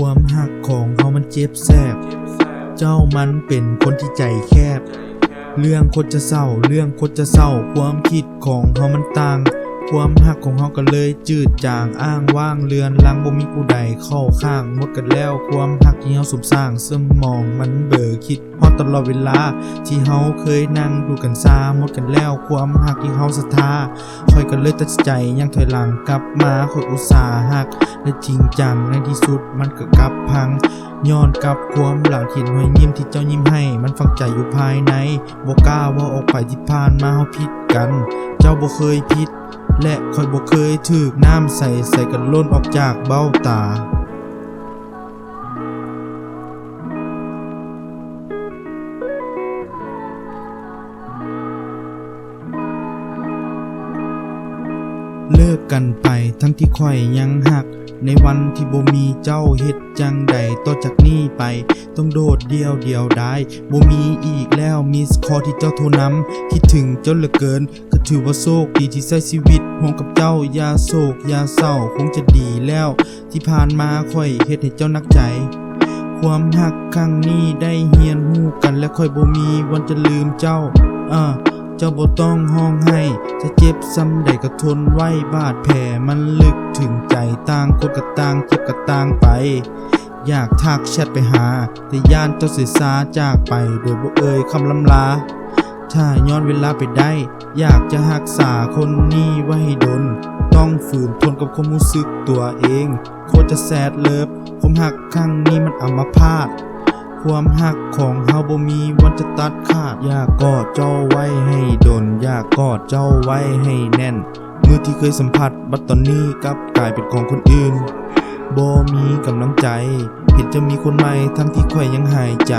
ความหักของเฮามันเจ็บแสบเจ้ามันเป็นคนที่ใจแคบเรื่องคนจะเศร้าความคิดของเฮามันต่างความหักของเฮาก็เลยจืดจางอ้างว่างเลือนลังบ่มีผู้ใดเข้าข้างหมดกันแล้วความหักที่เฮาสมสร้างสมองมันเบ่อคิดฮอดตลอดเวลาที่เฮาเคยนั่งดูกันซาหมดกันแล้วความหักที่เฮาศรัทธาค่อยก็เลยตัดใจยังถอยหลังกลับมาค่อยอุตส่าห์หักและจริงจังในที่สุดมันก็กลับพังย้อนกับความหลังที่รอยยิ้มที่เจ้ายิ้มให้มันฝังใจอยู่ภายในบ่กล้าว่าออกไปที่ผ่านมาเฮาผิดกันเจ้าบ่เคยผิดและค่อยบ่เคยถูกน้ำใส่กันล้นออกจากเบ้าตาเลิกกันไปทั้งที่ค่อยยังหักในวันที่บ่มีเจ้าเฮ็ดจังใดต่อจากนี้ไปต้องโดดเดียวได้บ่มีอีกแล้วมิสคอลที่เจ้าโทรนำคิดถึงเจ้าเหลือเกินก็ถือว่าโชคดีที่ใช้ชีวิตร่วมกับเจ้าอย่าโศกอย่าเศร้าคงจะดีแล้วที่ผ่านมาค่อยเฮ็ดให้เจ้านักใจความหักครั้งนี้ได้เฮียนฮู้กันและค่อยบ่มีวันจะลืมเจ้าเจ้าบ่ต้องห้องให้จะเจ็บซ้ำใดก็ทนไว้บาดแผลมันลึกถึงใจต่างคนก็ต่างเจ็บก็ต่างไปอยากทักแชทไปหาแต่ย่านเจ้าเสียสาจากไปโดยบ่เอ่ยคำลำลาถ้าย้อนเวลาไปได้อยากจะรักษาคนนี้ไว้ให้ดนต้องฝืนทนกับความรู้สึกตัวเองโคตรจะแซดเลิฟความหักครั้งนี้มันอัมพาตความหักของเฮาบ่มีวันจะตัดขาดอยากกอดเจ้าไว้ให้ดนอยากกอดเจ้าไว้ให้แน่นมือที่เคยสัมผัสบัดตอนนี้กลับกลายเป็นของคนอื่นบ่มีกำลังใจเห็นจะมีคนใหม่ทั้งที่ค่อยยังหายใจ